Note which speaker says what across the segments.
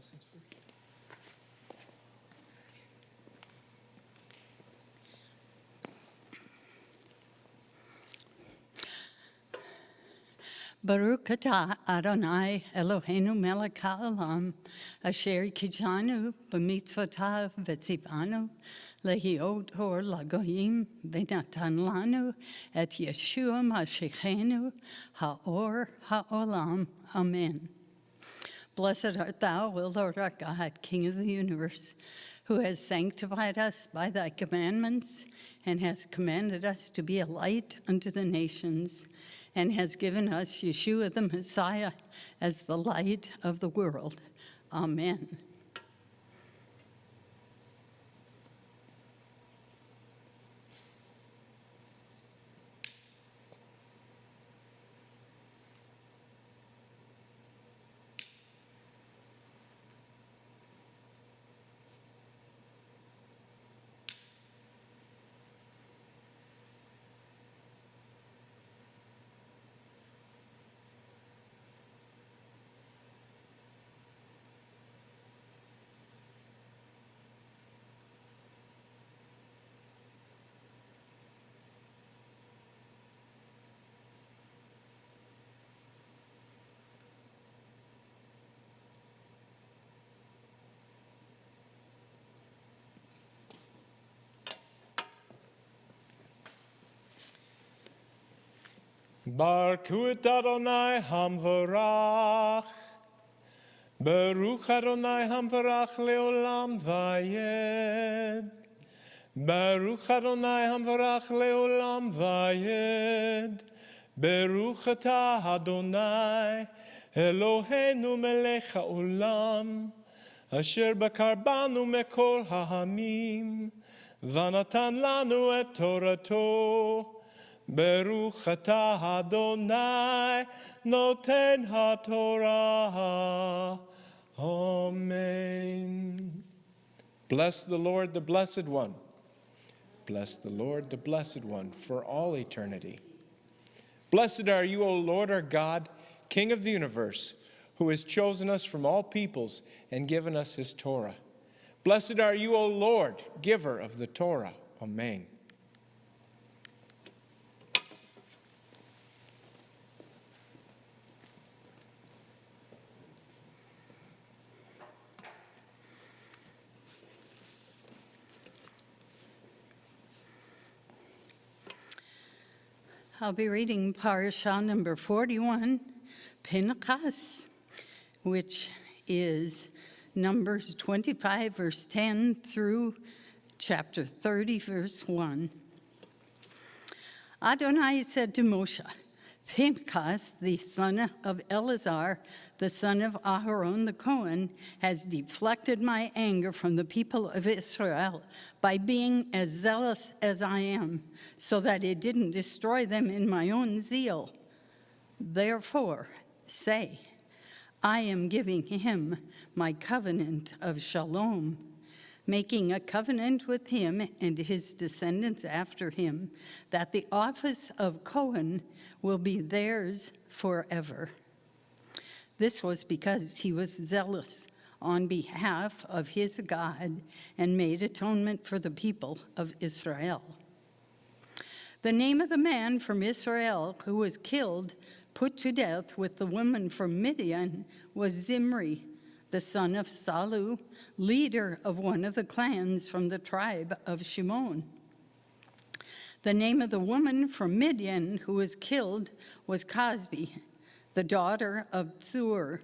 Speaker 1: blessings first.
Speaker 2: Baruch atah Adonai Eloheinu melech haolam, asher kijanu b'mitzvotav v'tzivanu lehiot or lagoyim v'natan lanu et Yeshua Mashiachenu haor haolam. Amen. Blessed art thou, O Lord our God, King of the universe, who has sanctified us by thy commandments and has commanded us to be a light unto the nations, and has given us Yeshua the Messiah as the light of the world. Amen.
Speaker 1: Baruch et Adonai Hamvarach. Baruch Adonai Hamvarach leolam vayed. Baruch Adonai Hamvarach leolam vayed. Baruch atah Adonai Eloheinu melech haolam, asher bakar banu mekol hahamim, vanatan lanu et torato. Baruch atah Adonai noten haTorah. Amen. Bless the Lord, the Blessed One. Bless the Lord, the Blessed One, for all eternity. Blessed are you, O Lord our God, King of the universe, who has chosen us from all peoples and given us his Torah. Blessed are you, O Lord, giver of the Torah. Amen.
Speaker 2: I'll be reading Parashah number 41, Pinchas, which is Numbers 25, verse 10 through chapter 30, verse 1. Adonai said to Moshe, Pinchas, the son of Eleazar, the son of Aharon the Cohen, has deflected my anger from the people of Israel by being as zealous as I am, so that it didn't destroy them in my own zeal. Therefore, say, I am giving him my covenant of Shalom, making a covenant with him and his descendants after him, that the office of Cohen will be theirs forever. This was because he was zealous on behalf of his God and made atonement for the people of Israel. The name of the man from Israel who was killed, put to death with the woman from Midian, was Zimri, the son of Salu, leader of one of the clans from the tribe of Shimon. The name of the woman from Midian who was killed was Cosbi, the daughter of Zur,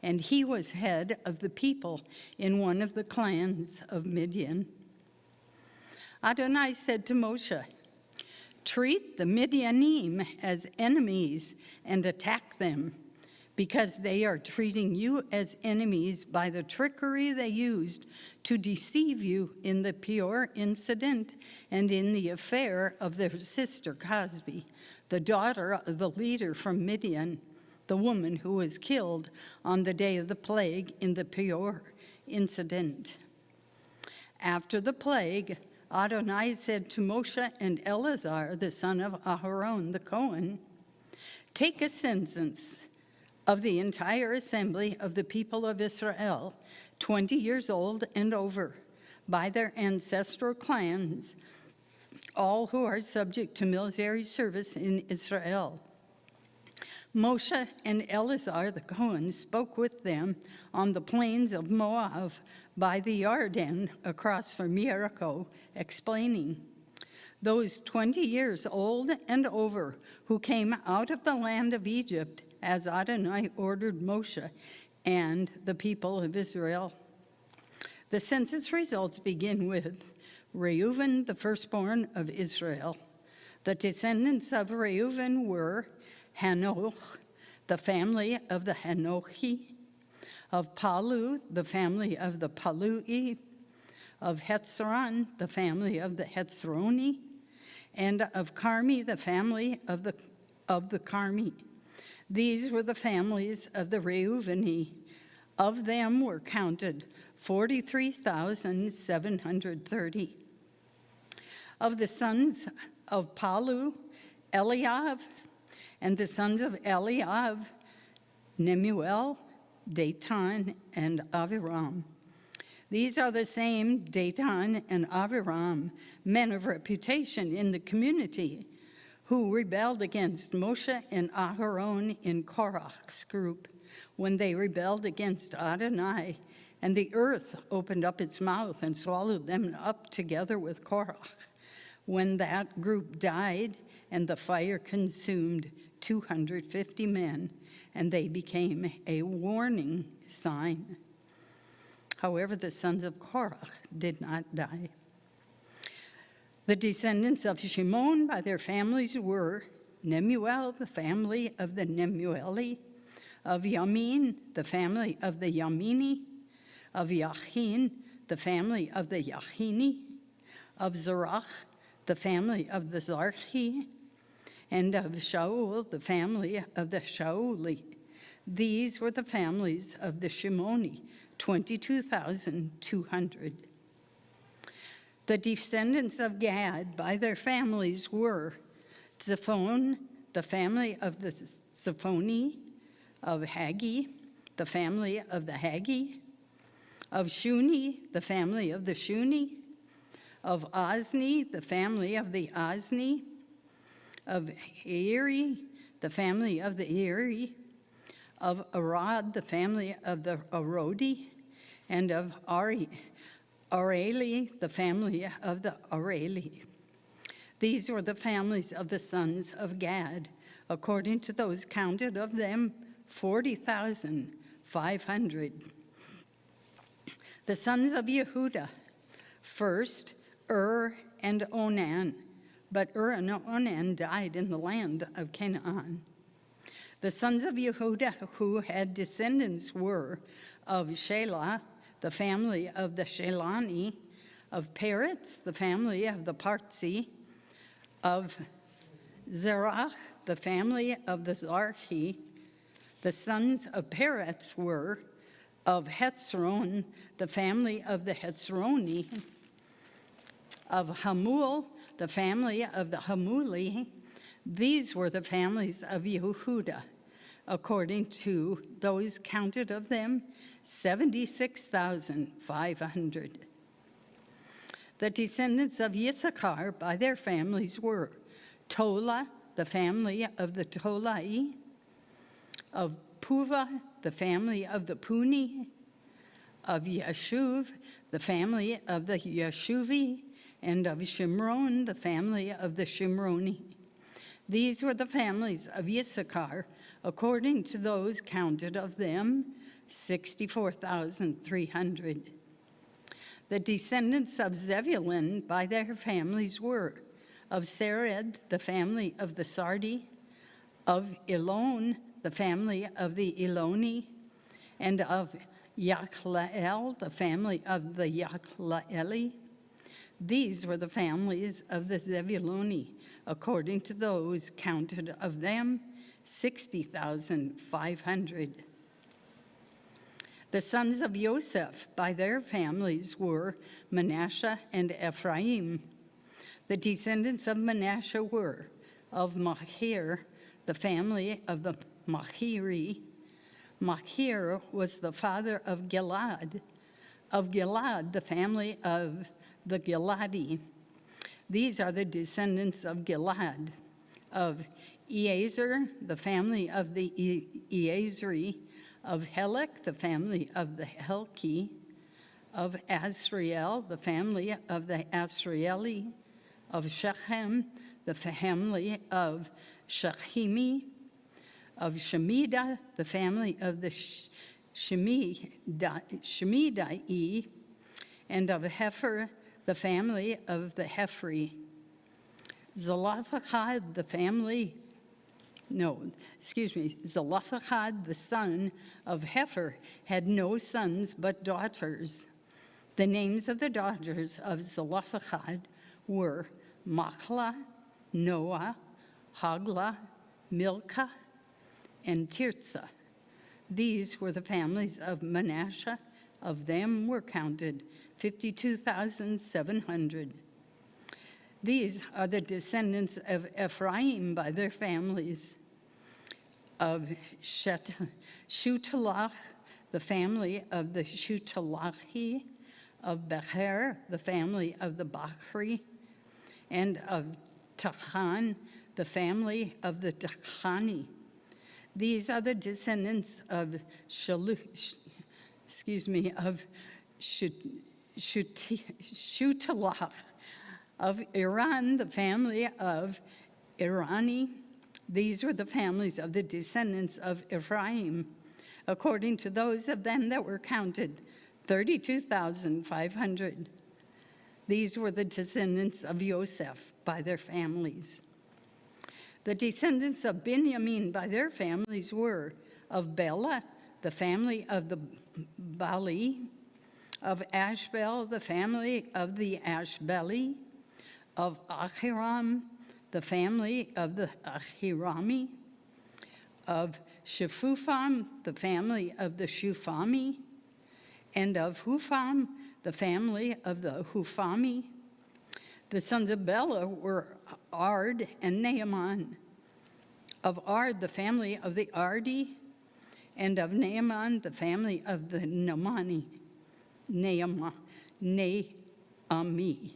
Speaker 2: and he was head of the people in one of the clans of Midian. Adonai said to Moshe, treat the Midianim as enemies and attack them, because they are treating you as enemies by the trickery they used to deceive you in the Peor incident and in the affair of their sister Cosbi, the daughter of the leader from Midian, the woman who was killed on the day of the plague in the Peor incident. After the plague, Adonai said to Moshe and Eleazar, the son of Aharon the Cohen, take a census of the entire assembly of the people of Israel, 20 years old and over, by their ancestral clans, all who are subject to military service in Israel. Moshe and Eleazar the Cohen spoke with them on the plains of Moab by the Jordan across from Jericho, explaining, "Those 20 years old and over who came out of the land of Egypt, as Adonai ordered Moshe and the people of Israel." The census results begin with Reuben, the firstborn of Israel. The descendants of Reuben were Hanoch, the family of the Hanochi; of Palu, the family of the Palui; of Hetzron, the family of the Hetzroni; and of Carmi, the family of the Carmi. These were the families of the Reuveni. Of them were counted 43,730. Of the sons of Palu, Eliab, and the sons of Eliab, Nemuel, Datan, and Aviram. These are the same Datan and Aviram, men of reputation in the community, who rebelled against Moshe and Aharon in Korach's group when they rebelled against Adonai, and the earth opened up its mouth and swallowed them up together with Korach. When that group died and the fire consumed 250 men, and they became a warning sign. However, the sons of Korach did not die. The descendants of Shimon by their families were Nemuel, the family of the Nemueli; of Yamin, the family of the Yamini; of Yachin, the family of the Yachini; of Zerach, the family of the Zarchi; and of Shaul, the family of the Shauli. These were the families of the Shimoni, 22,200. The descendants of Gad by their families were Zephon, the family of the Zephoni; of Hagi, the family of the Hagi; of Shuni, the family of the Shuni; of Ozni, the family of the Ozni; of Eri, the family of the Eri; of Arad, the family of the Arodi; and of Areli, the family of the Areli. These were the families of the sons of Gad, according to those counted of them, 40,500. The sons of Yehuda, first and Onan, but and Onan died in the land of Canaan. The sons of Yehuda who had descendants were of Shelah, the family of the Shelani; of Peretz, the family of the Partzi; of Zerach, the family of the Zarchi. The sons of Peretz were of Hetzron, the family of the Hetzroni; of Hamul, the family of the Hamuli. These were the families of Yehuda, according to those counted of them, 76,500. The descendants of Yissachar by their families were Tola, the family of the Tolai; of Puva, the family of the Puni; of Yeshuv, the family of the Yeshuvi; and of Shimron, the family of the Shimroni. These were the families of Yissachar, according to those counted of them, 64,300. The descendants of Zebulun by their families were of Sered, the family of the Sardi; of Elon, the family of the Eloni; and of Yachlael, the family of the Yachlaeli. These were the families of the Zebuluni, according to those counted of them, 60,500. The sons of Joseph by their families were Manasseh and Ephraim. The descendants of Manasseh were of Machir, the family of the Machiri; Machir was the father of Gilad. Of Gilad, the family of the Giladi. These are the descendants of Gilad. Of Ezer, the family of the Eazri. Of Helek, the family of the Helki. Of Asriel, the family of the Asrieli. Of Shechem, the family of Shechemi. Of Shemida, the family of the Shemidai, and of Hefer, the family of the Hephri. Zelophehad, Zelophehad, the son of Hefer, had no sons but daughters. The names of the daughters of Zelophehad were Machlah, Noah, Haglah, Milcah, and Tirzah. These were the families of Manasseh. Of them were counted 52,700. These are the descendants of Ephraim by their families. Of Shutelach, the family of the Shutelachi. Of Becher, the family of the Bachri. And of Tachan, the family of the Tachani. These are the descendants of Shutelach. Of Iran, the family of Irani. These were the families of the descendants of Ephraim, according to those of them that were counted, 32,500. These were the descendants of Yosef by their families. The descendants of Benjamin by their families were of Bela, the family of the Bali, of Ashbel, the family of the Ashbeli, of Ahiram, the family of the Ahirami, of Shephupham, the family of the Shuphami, and of Hupham, the family of the Huphami. The sons of Bela were Ard and Naaman. Of Ard, the family of the Ardi, and of Naaman, the family of the Naamani. Naami.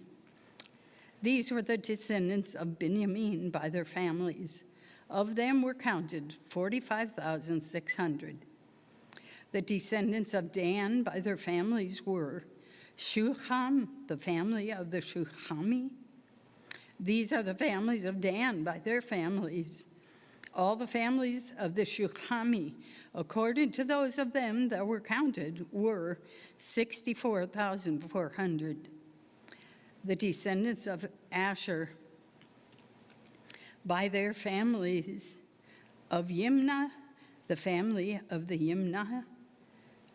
Speaker 2: These were the descendants of Benjamin by their families. Of them were counted 45,600. The descendants of Dan by their families were Shuham, the family of the Shuhami. These are the families of Dan by their families. All the families of the Shuhami, according to those of them that were counted, were 64,400. The descendants of Asher by their families, of Yimnah, the family of the Yimnah,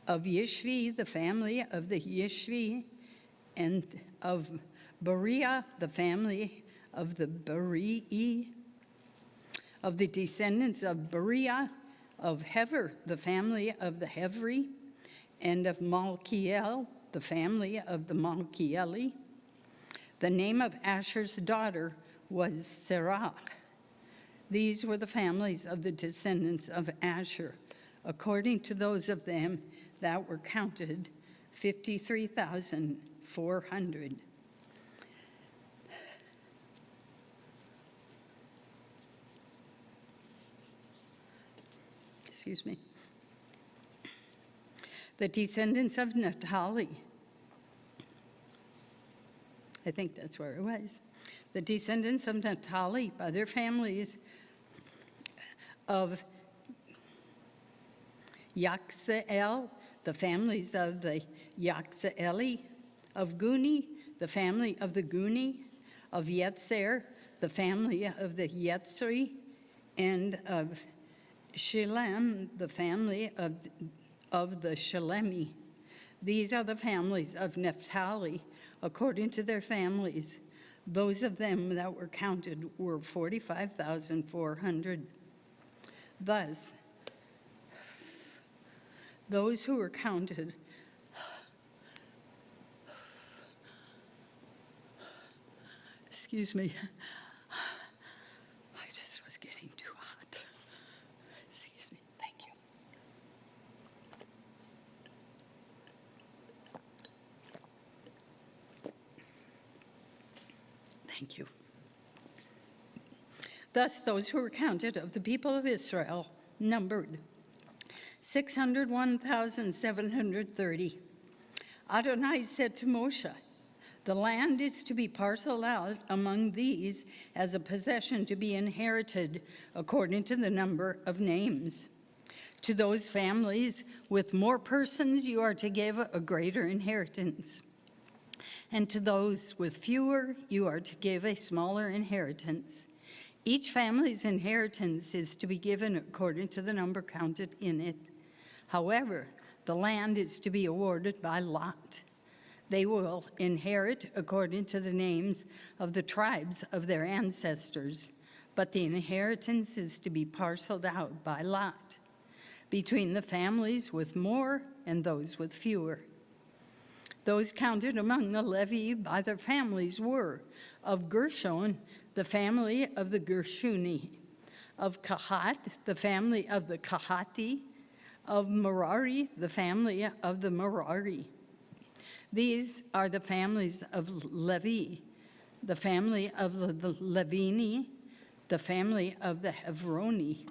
Speaker 2: of Yishvi, the family of the Yishvi, and of Beriah, the family of the Berii. Of the descendants of Beriah, of Hever, the family of the Hevri, and of Malkiel, the family of the Malkieli. The name of Asher's daughter was Serach. These were the families of the descendants of Asher, according to those of them that were counted, 53,400. Excuse me. The descendants of Naphtali. I think that's where it was. The descendants of Naphtali by their families, of Yaxeel, the families of the Yaxeeli, of Guni, the family of the Guni, of Yetzer, the family of the Yetzri, and of Shilem, the family of the Shilemi. These are the families of Naphtali, according to their families. Those of them that were counted were 45,400. Thus, those who were counted excuse me, I just was getting too hot. Excuse me, thank you. Thank you. Thus, those who were counted of the people of Israel numbered 601,730. Adonai said to Moshe, "The land is to be parceled out among these as a possession to be inherited according to the number of names. To those families with more persons, you are to give a greater inheritance. And to those with fewer, you are to give a smaller inheritance. Each family's inheritance is to be given according to the number counted in it. However, the land is to be awarded by lot. They will inherit according to the names of the tribes of their ancestors, but the inheritance is to be parceled out by lot between the families with more and those with fewer. Those counted among the Levi by their families were, of Gershon, the family of the Gershuni; of Kahat, the family of the Kahati; of Merari, the family of the Merari. These are the families of Levi, the family of the Levini, the family of the Hevroni,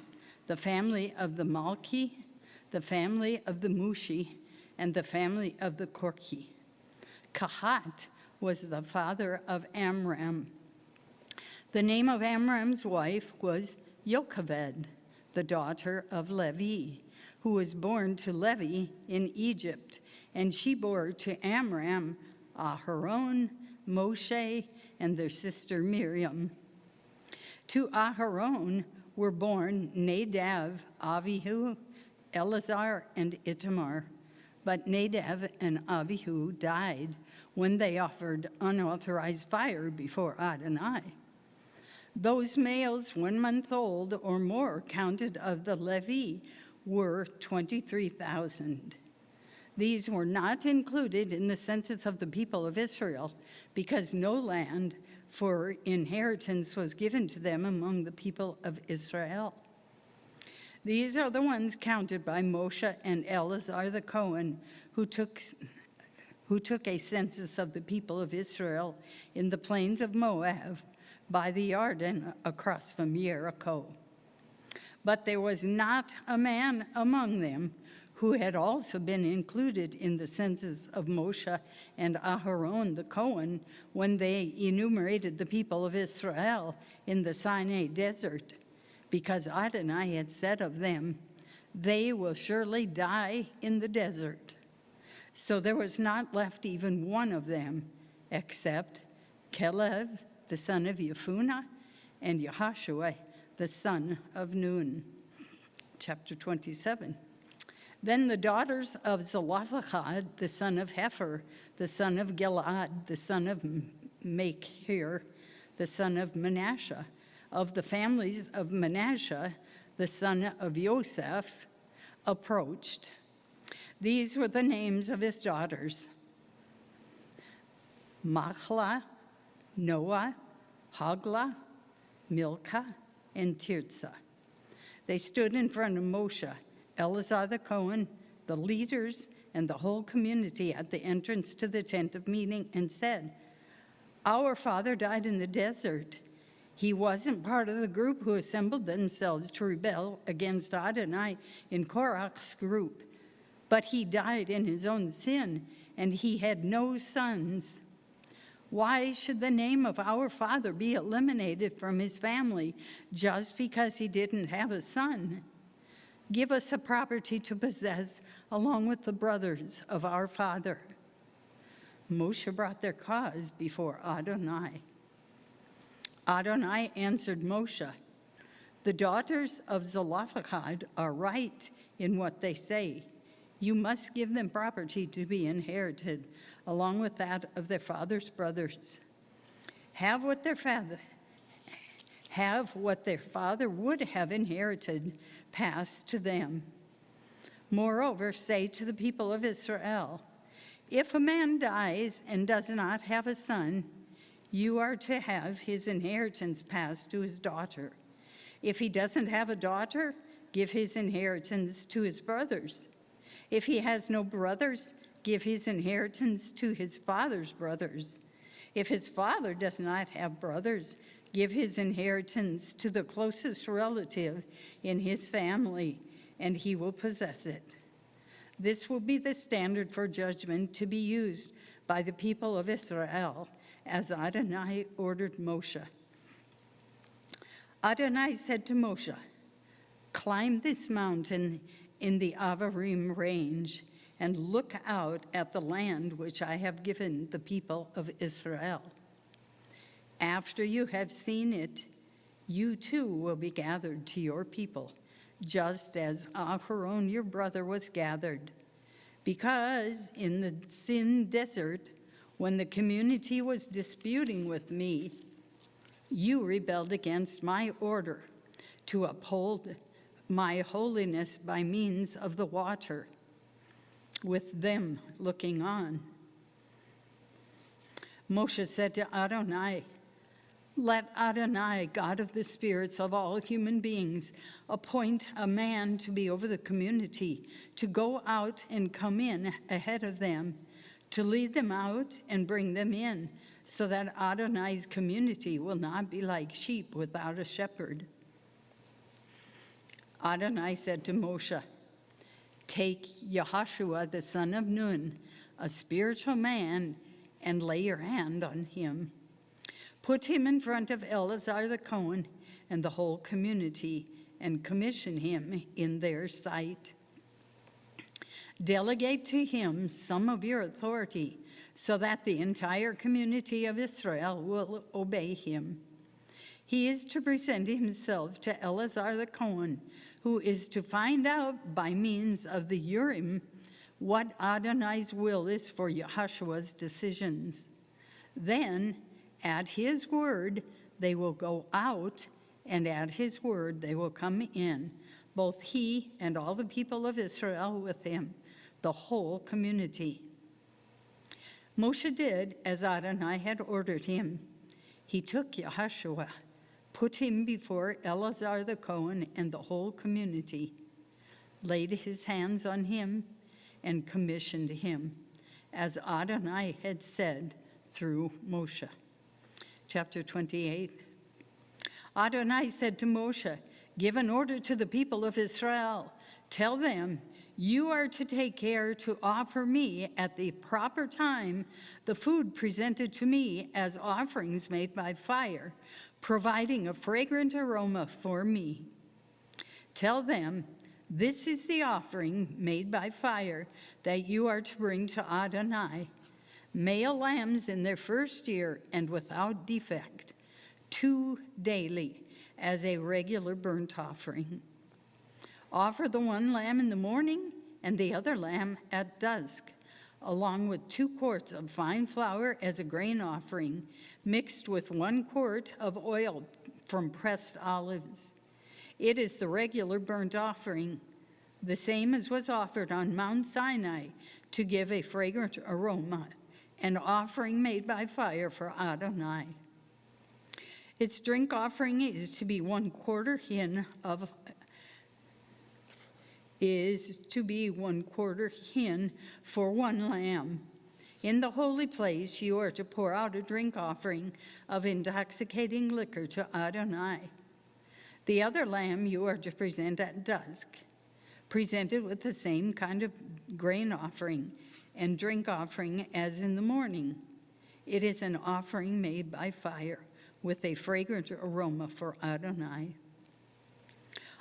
Speaker 2: the family of the Malki, the family of the Mushi, and the family of the Korki. Kahat was the father of Amram. The name of Amram's wife was Yocheved, the daughter of Levi, who was born to Levi in Egypt, and she bore to Amram Aharon, Moshe, and their sister Miriam. To Aharon were born Nadab, Avihu, Eleazar, and Itamar. But Nadab and Avihu died when they offered unauthorized fire before Adonai. Those males 1 month old or more counted of the Levi were 23,000. These were not included in the census of the people of Israel because no land for inheritance was given to them among the people of Israel. These are the ones counted by Moshe and Eleazar the Cohen, who took a census of the people of Israel in the plains of Moab by the Jordan across from Jericho. But there was not a man among them who had also been included in the census of Moshe and Aharon the Cohen when they enumerated the people of Israel in the Sinai desert, because Adonai had said of them, "They will surely die in the desert." So there was not left even one of them, except Caleb, the son of Yefunah, and Yahashua, the son of Nun. Chapter 27. Then the daughters of Zelophehad, the son of Hefer, the son of Gilad, the son of Machir, the son of Manasseh, of the families of Manasseh, the son of Joseph, approached. These were the names of his daughters: Machlah, Noah, Haglah, Milcah, and Tirzah. They stood in front of Moshe, Eleazar the Cohen, the leaders, and the whole community at the entrance to the tent of meeting and said, "Our father died in the desert. He wasn't part of the group who assembled themselves to rebel against Adonai in Korach's group, but he died in his own sin, and he had no sons. Why should the name of our father be eliminated from his family just because he didn't have a son? Give us a property to possess along with the brothers of our father." Moshe brought their cause before Adonai. Adonai answered Moshe, "The daughters of Zelophehad are right in what they say. You must give them property to be inherited, along with that of their father's brothers. Have what their father would have inherited passed to them. Moreover, say to the people of Israel, if a man dies and does not have a son, you are to have his inheritance passed to his daughter. If he doesn't have a daughter, give his inheritance to his brothers. If he has no brothers, give his inheritance to his father's brothers. If his father does not have brothers, give his inheritance to the closest relative in his family, and he will possess it. This will be the standard for judgment to be used by the people of Israel, as Adonai ordered Moshe. Adonai said to Moshe, "Climb this mountain in the Avarim range and look out at the land which I have given the people of Israel. After you have seen it, you too will be gathered to your people, just as Aharon your brother was gathered. Because in the Sin desert, when the community was disputing with me, you rebelled against my order to uphold my holiness by means of the water, with them looking on." Moshe said to Adonai, "Let Adonai, God of the spirits of all human beings, appoint a man to be over the community, to go out and come in ahead of them, to lead them out and bring them in, so that Adonai's community will not be like sheep without a shepherd." Adonai said to Moshe, "Take Yehoshua the son of Nun, a spiritual man, and lay your hand on him. Put him in front of Eleazar the Cohen and the whole community, and commission him in their sight. Delegate to him some of your authority, so that the entire community of Israel will obey him. He is to present himself to Eleazar the Cohen, who is to find out by means of the Urim what Adonai's will is for Yehoshua's decisions. Then, at his word, they will go out, and at his word they will come in, both he and all the people of Israel with him, the whole community." Moshe did as Adonai had ordered him. He took Yehoshua, put him before Eleazar the Cohen and the whole community, laid his hands on him, and commissioned him, as Adonai had said through Moshe. Chapter 28. Adonai said to Moshe, "Give an order to the people of Israel. Tell them, you are to take care to offer me at the proper time the food presented to me as offerings made by fire, providing a fragrant aroma for me. Tell them, this is the offering made by fire that you are to bring to Adonai: male lambs in their first year and without defect, 2 daily, as a regular burnt offering. Offer the one lamb in the morning and the other lamb at dusk, along with 2 quarts of fine flour as a grain offering, mixed with 1 quart of oil from pressed olives. It is the regular burnt offering, the same as was offered on Mount Sinai, to give a fragrant aroma, an offering made by fire for Adonai. Its drink offering is to be 1/4 hin for 1 lamb. In the holy place, you are to pour out a drink offering of intoxicating liquor to Adonai. The other lamb you are to present at dusk, presented with the same kind of grain offering and drink offering as in the morning. It is an offering made by fire with a fragrant aroma for Adonai.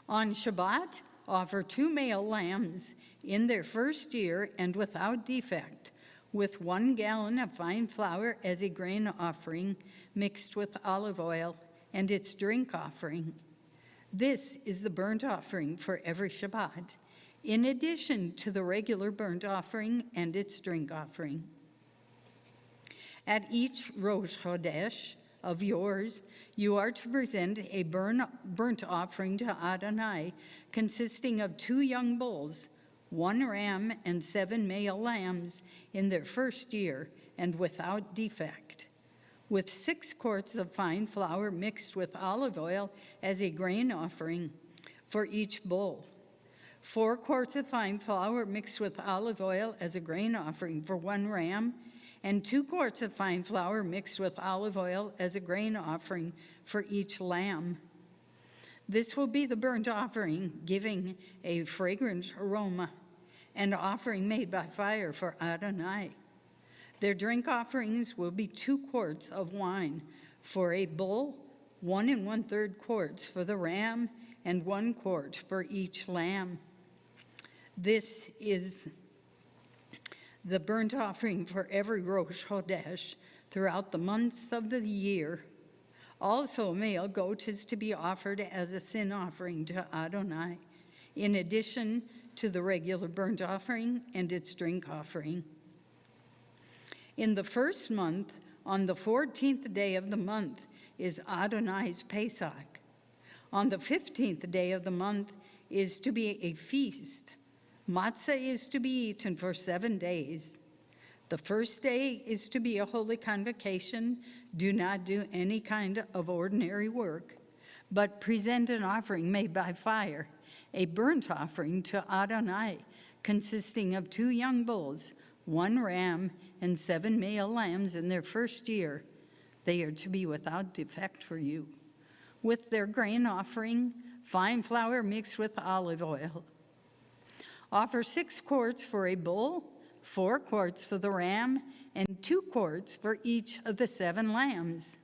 Speaker 2: On Shabbat, offer 2 male lambs in their first year and without defect, with 1 gallon of fine flour as a grain offering mixed with olive oil, and its drink offering. This is the burnt offering for every Shabbat, in addition to the regular burnt offering and its drink offering. At each Rosh Chodesh of yours, you are to present a burnt offering to Adonai, consisting of 2 young bulls, 1 ram, and 7 male lambs in their first year and without defect, with 6 quarts of fine flour mixed with olive oil as a grain offering for each bull, 4 quarts of fine flour mixed with olive oil as a grain offering for 1 ram, and 2 quarts of fine flour mixed with olive oil as a grain offering for each lamb. This will be the burnt offering, giving a fragrant aroma, and offering made by fire for Adonai. Their drink offerings will be 2 quarts of wine for a bull, 1 1/3 quarts for the ram, and 1 quart for each lamb. This is the burnt offering for every Rosh Chodesh throughout the months of the year. Also, a male goat is to be offered as a sin offering to Adonai, in addition to the regular burnt offering and its drink offering. In the first month, on the 14th day of the month, is Adonai's Pesach. On the 15th day of the month is to be a feast. Matzah is to be eaten for 7 days. The first day is to be a holy convocation. Do not do any kind of ordinary work, but present an offering made by fire, a burnt offering to Adonai, consisting of 2 young bulls, 1 ram, and 7 male lambs in their first year. They are to be without defect for you. With their grain offering, fine flour mixed with olive oil. Offer 6 quarts for a bull, 4 quarts for the ram, and 2 quarts for each of the 7 lambs.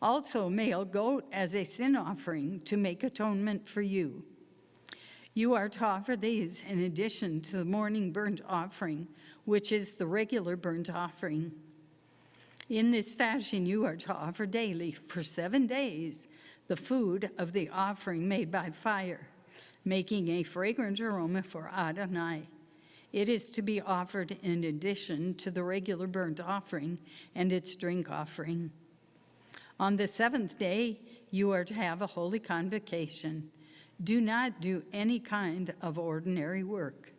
Speaker 2: Also, a male goat as a sin offering to make atonement for you. You are to offer these in addition to the morning burnt offering, which is the regular burnt offering. In this fashion, you are to offer daily for 7 days the food of the offering made by fire, making a fragrant aroma for Adonai. It is to be offered in addition to the regular burnt offering and its drink offering. On the 7th day, you are to have a holy convocation. Do not do any kind of ordinary work.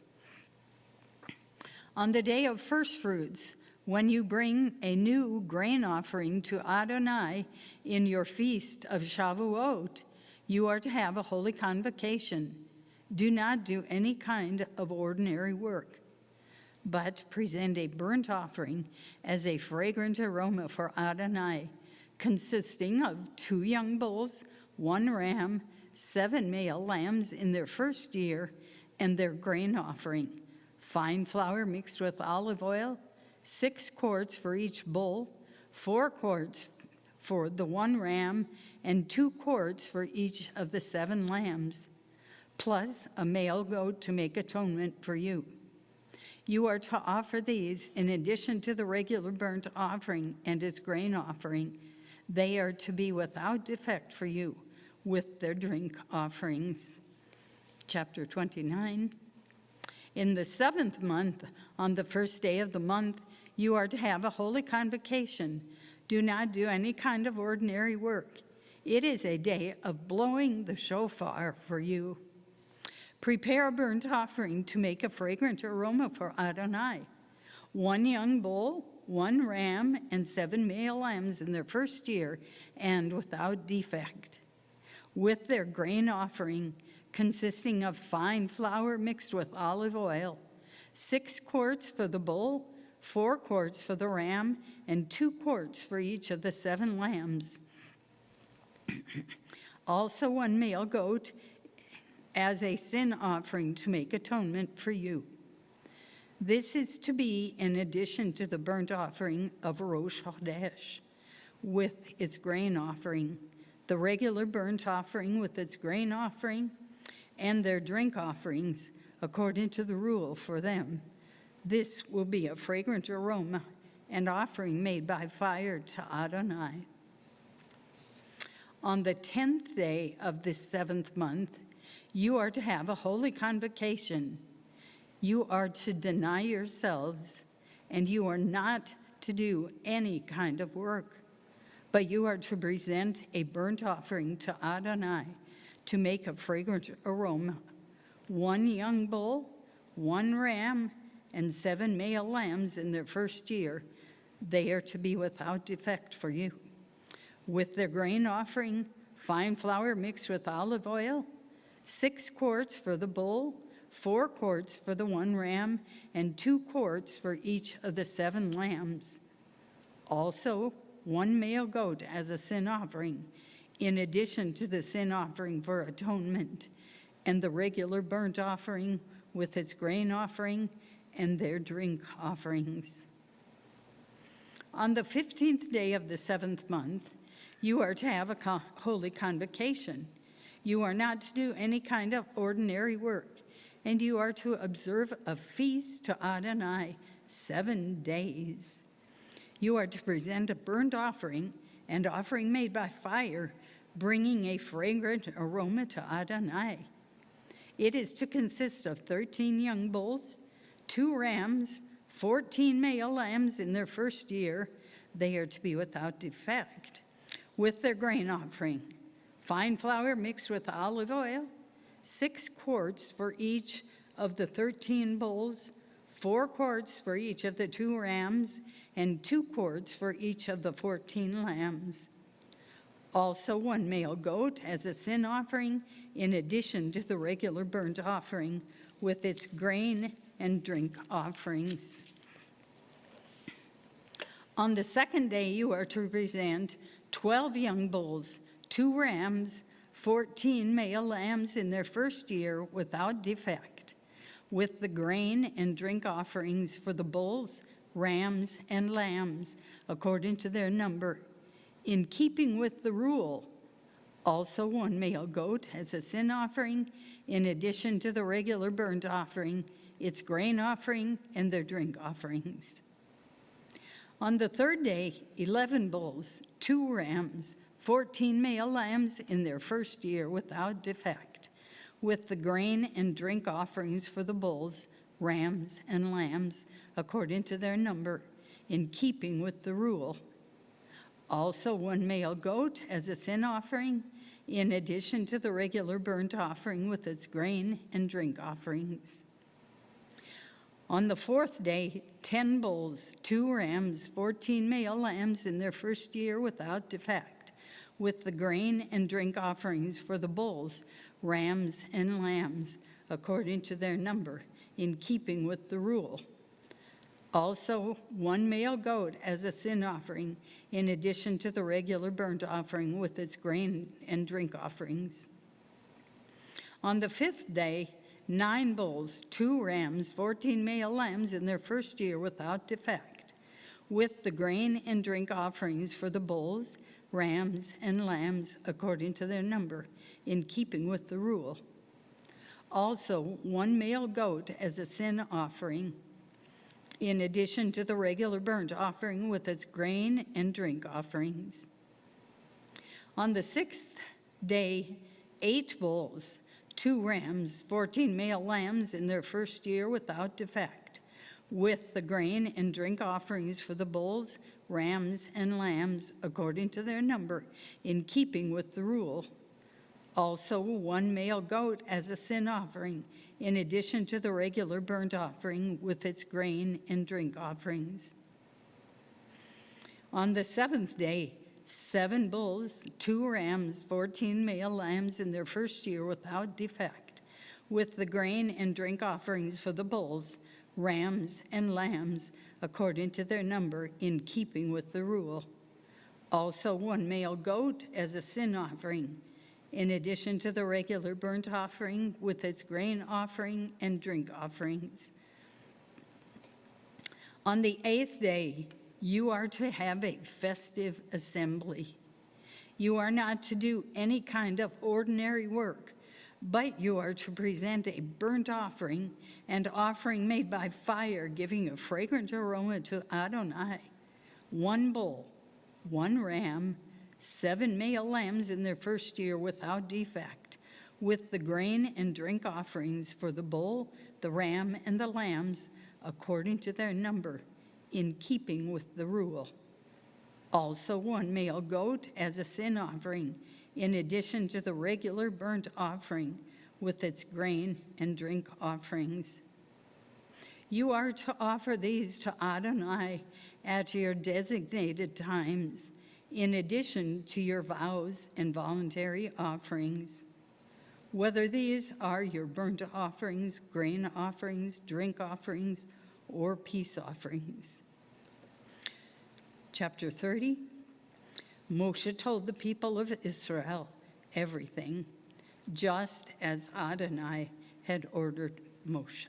Speaker 2: On the day of first fruits, when you bring a new grain offering to Adonai in your feast of Shavuot, you are to have a holy convocation. Do not do any kind of ordinary work, but present a burnt offering as a fragrant aroma for Adonai, consisting of 2 young bulls, 1 ram, 7 male lambs in their first year, and their grain offering, fine flour mixed with olive oil, 6 quarts for each bull, 4 quarts for the 1 ram, and 2 quarts for each of the 7 lambs, plus a male goat to make atonement for you. You are to offer these in addition to the regular burnt offering and its grain offering. They are to be without defect for you with their drink offerings. Chapter 29. In the 7th month, on the first day of the month, you are to have a holy convocation. Do not do any kind of ordinary work. It is a day of blowing the shofar for you. Prepare a burnt offering to make a fragrant aroma for Adonai. 1 young bull, 1 ram, and 7 male lambs in their first year, and without defect. With their grain offering, consisting of fine flour mixed with olive oil, 6 quarts for the bull, 4 quarts for the ram, and 2 quarts for each of the 7 lambs. Also 1 male goat as a sin offering to make atonement for you. This is to be in addition to the burnt offering of Rosh Chodesh with its grain offering, the regular burnt offering with its grain offering, and their drink offerings according to the rule for them. This will be a fragrant aroma and offering made by fire to Adonai. On the 10th day of this 7th month, you are to have a holy convocation. You are to deny yourselves, and you are not to do any kind of work, but you are to present a burnt offering to Adonai to make a fragrant aroma. 1 young bull, 1 ram, and 7 male lambs in their first year. They are to be without defect for you. With their grain offering, fine flour mixed with olive oil, 6 quarts for the bull, 4 quarts for the 1 ram, and 2 quarts for each of the 7 lambs. Also, 1 male goat as a sin offering, in addition to the sin offering for atonement, and the regular burnt offering with its grain offering and their drink offerings. On the 15th day of the 7th month, you are to have a holy convocation. You are not to do any kind of ordinary work, and you are to observe a feast to Adonai 7 days. You are to present a burnt offering and offering made by fire, bringing a fragrant aroma to Adonai. It is to consist of 13 young bulls, 2 rams, 14 male lambs in their first year. They are to be without defect, with their grain offering, fine flour mixed with olive oil, 6 quarts for each of the 13 bulls, 4 quarts for each of the 2 rams, and 2 quarts for each of the 14 lambs. Also 1 male goat as a sin offering, in addition to the regular burnt offering with its grain and drink offerings. On the 2nd day, you are to present 12 young bulls, 2 rams, 14 male lambs in their first year without defect, with the grain and drink offerings for the bulls, rams, and lambs, according to their number, in keeping with the rule. Also 1 male goat as a sin offering, in addition to the regular burnt offering, its grain offering, and their drink offerings. On the 3rd day, 11 bulls, 2 rams, 14 male lambs in their first year without defect, with the grain and drink offerings for the bulls, rams, and lambs, according to their number, in keeping with the rule. Also 1 male goat as a sin offering, in addition to the regular burnt offering with its grain and drink offerings. On the 4th day, 10 bulls, 2 rams, 14 male lambs in their first year without defect, with the grain and drink offerings for the bulls, rams, and lambs, according to their number, in keeping with the rule. Also 1 male goat as a sin offering, in addition to the regular burnt offering with its grain and drink offerings. On the 5th day, 9 bulls, 2 rams, 14 male lambs in their first year without defect, with the grain and drink offerings for the bulls, rams, and lambs according to their number, in keeping with the rule. Also 1 male goat as a sin offering, in addition to the regular burnt offering with its grain and drink offerings. On the 6th day, 8 bulls, 2 rams, 14 male lambs in their first year without defect, with the grain and drink offerings for the bulls, rams, and lambs according to their number, in keeping with the rule. Also 1 male goat as a sin offering, in addition to the regular burnt offering with its grain and drink offerings. On the 7th day, 7 bulls, 2 rams, 14 male lambs in their first year without defect, with the grain and drink offerings for the bulls, rams, and lambs according to their number, in keeping with the rule. Also 1 male goat as a sin offering, in addition to the regular burnt offering with its grain offering and drink offerings. On the 8th day, you are to have a festive assembly. You are not to do any kind of ordinary work, but you are to present a burnt offering and offering made by fire, giving a fragrant aroma to Adonai, 1 bull, 1 ram, 7 male lambs in their first year without defect, with the grain and drink offerings for the bull, the ram, and the lambs, according to their number, in keeping with the rule. Also 1 male goat as a sin offering, in addition to the regular burnt offering, with its grain and drink offerings. You are to offer these to Adonai at your designated times, in addition to your vows and voluntary offerings. whether these are your burnt offerings, grain offerings, drink offerings, or peace offerings. Chapter 30, Moshe told the people of Israel everything, just as Adonai had ordered Moshe.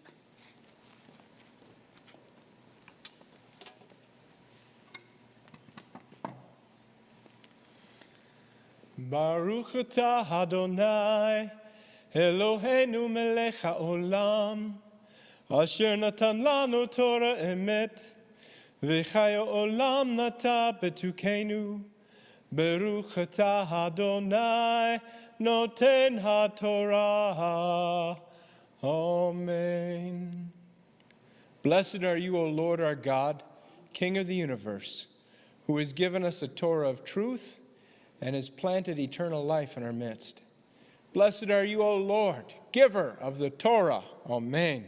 Speaker 1: Baruch atah Adonai, Eloheinu melech haolam, asher natan lanu Torah emet, v'chayo olam nata betukenu. Baruch atah Adonai, noten haTorah. Amen. Blessed are you, O Lord our God, King of the universe, who has given us a Torah of truth and has planted eternal life in our midst. Blessed are you, O Lord, giver of the Torah. Amen.